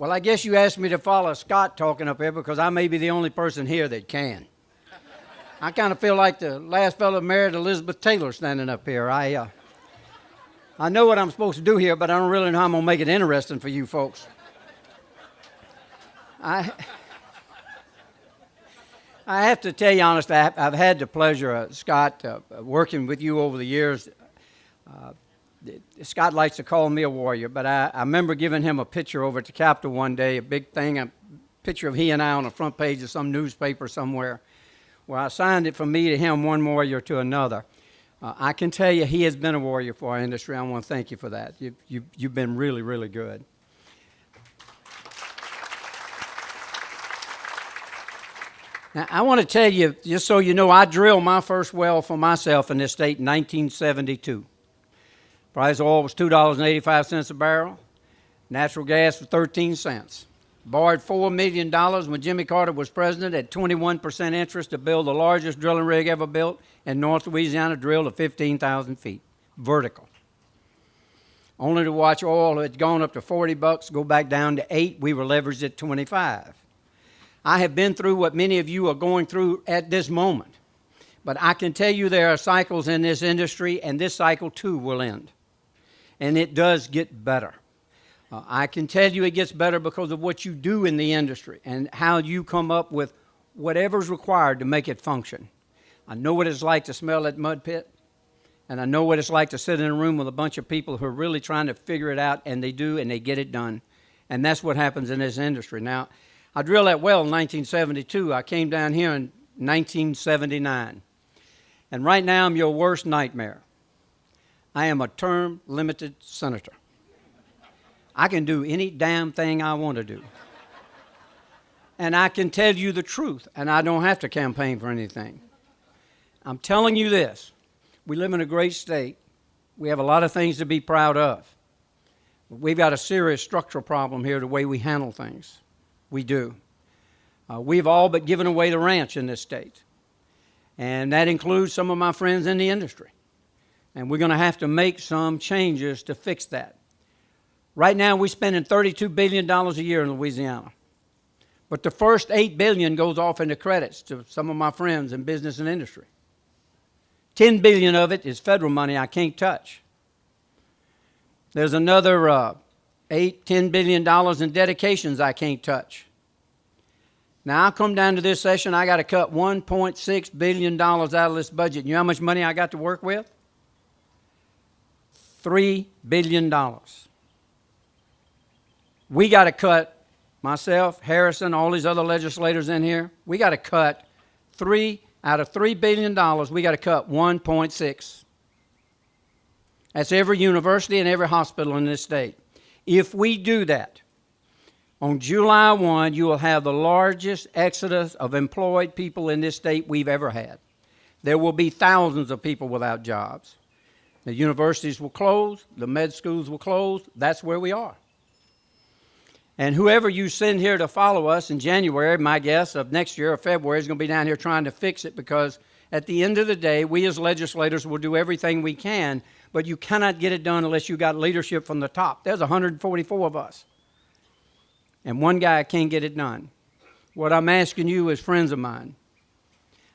Well, I guess you asked me to follow Scott talking up here because I may be the only person here that can. I kind of feel like the last fellow married Elizabeth Taylor standing up here. I know what I'm supposed to do here, but I don't really know how I'm going to make it interesting for you folks. I have to tell you honestly, I've had the pleasure, Scott, working with you over the years. Scott likes to call me a warrior, but I remember giving him a picture over at the Capitol one day, a big thing, a picture of he and I on the front page of some newspaper somewhere, where I signed it from me to him, one warrior to another. I can tell you he has been a warrior for our industry. I want to thank you for that. You've been really, really good. Now, I want to tell you, just so you know, I drilled my first well for myself in this state in 1972. Price of oil was $2.85 a barrel. Natural gas was 13 cents. Borrowed $4 million when Jimmy Carter was president at 21% interest to build the largest drilling rig ever built in North Louisiana, drilled to 15,000 feet, vertical. Only to watch oil had gone up to $40, go back down to $8. We were leveraged at 25. I have been through what many of you are going through at this moment. But I can tell you there are cycles in this industry, and this cycle too will end. And it does get better. I can tell you it gets better because of what you do in the industry and how you come up with whatever's required to make it function. I know what it's like to smell that mud pit, and I know what it's like to sit in a room with a bunch of people who are really trying to figure it out, and they do, and they get it done. And that's what happens in this industry. Now, I drilled that well in 1972. I came down here in 1979. And right now, I'm your worst nightmare. I am a term-limited senator. I can do any damn thing I want to do. And I can tell you the truth, and I don't have to campaign for anything. I'm telling you this. We live in a great state. We have a lot of things to be proud of. We've got a serious structural problem here, the way we handle things. We do. We've all but given away the ranch in this state. And that includes some of my friends in the industry. And we're going to have to make some changes to fix that. Right now, we're spending $32 billion a year in Louisiana. But the first $8 billion goes off into credits to some of my friends in business and industry. $10 billion of it is federal money I can't touch. There's another $10 billion in dedications I can't touch. Now, I come down to this session, I got to cut $1.6 billion out of this budget. You know how much money I got to work with? $3 billion. We got to cut, myself, Harrison, all these other legislators in here, we got to cut out of $3 billion, we got to cut 1.6. That's every university and every hospital in this state. If we do that, on July 1, you will have the largest exodus of employed people in this state we've ever had. There will be thousands of people without jobs. The universities will close, the med schools will close. That's where we are. And whoever you send here to follow us in January, my guess of next year or February, is going to be down here trying to fix it, because at the end of the day, we as legislators will do everything we can, but you cannot get it done unless you got leadership from the top. There's 144 of us. And one guy can't get it done. What I'm asking you as friends of mine,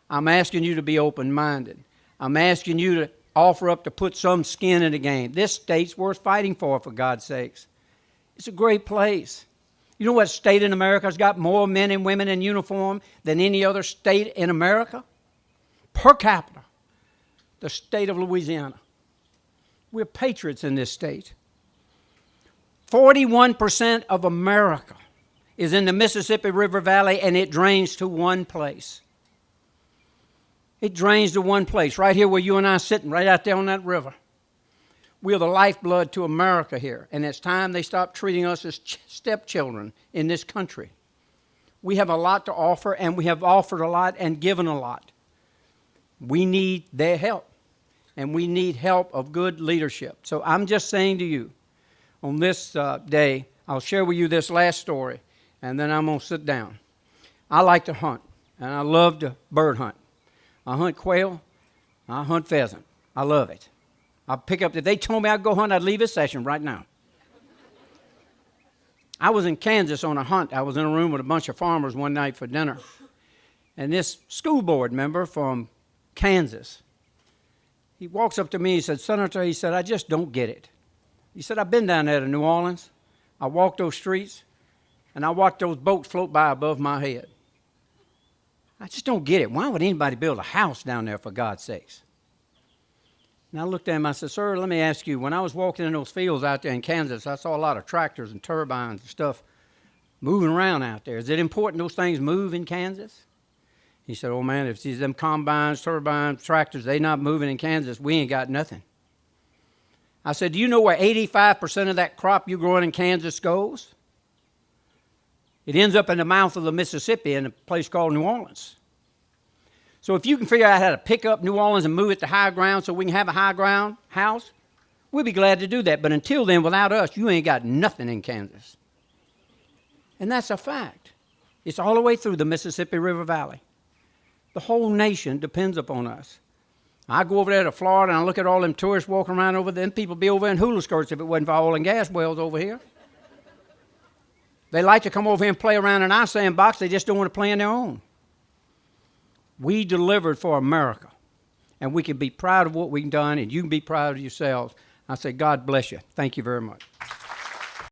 I'm asking you to be open-minded. I'm asking you to offer up to put some skin in the game. This state's worth fighting for God's sakes. It's a great place. You know what state in America has got more men and women in uniform than any other state in America? Per capita, the state of Louisiana. We're patriots in this state. 41% of America is in the Mississippi River Valley, and it drains to one place. It drains to one place, right here where you and I are sitting, right out there on that river. We are the lifeblood to America here, and it's time they stop treating us as stepchildren in this country. We have a lot to offer, and we have offered a lot and given a lot. We need their help, and we need help of good leadership. So I'm just saying to you, on this day, I'll share with you this last story, and then I'm going to sit down. I like to hunt, and I love to bird hunt. I hunt quail, I hunt pheasant. I love it. I'll pick up, if they told me I'd go hunt, I'd leave this session right now. I was in Kansas on a hunt. I was in a room with a bunch of farmers one night for dinner. And this school board member from Kansas, he walks up to me, he said, Senator, he said, I just don't get it. He said, I've been down there to New Orleans. I walked those streets, and I watched those boats float by above my head. I just don't get it. Why would anybody build a house down there, for God's sakes? And I looked at him, I said, sir, let me ask you, when I was walking in those fields out there in Kansas, I saw a lot of tractors and turbines and stuff moving around out there. Is it important those things move in Kansas? He said, oh, man, if these them combines, turbines, tractors, they not moving in Kansas, we ain't got nothing. I said, do you know where 85% of that crop you're growing in Kansas goes? It ends up in the mouth of the Mississippi in a place called New Orleans. So if you can figure out how to pick up New Orleans and move it to high ground so we can have a high ground house, we'll be glad to do that. But until then, without us, you ain't got nothing in Kansas. And that's a fact. It's all the way through the Mississippi River Valley. The whole nation depends upon us. I go over there to Florida and I look at all them tourists walking around over there, and people be over in hula skirts if it wasn't for oil and gas wells over here. They like to come over here and play around in our sandbox. They just don't want to play in their own. We delivered for America, and we can be proud of what we've done, and you can be proud of yourselves. I say, God bless you. Thank you very much.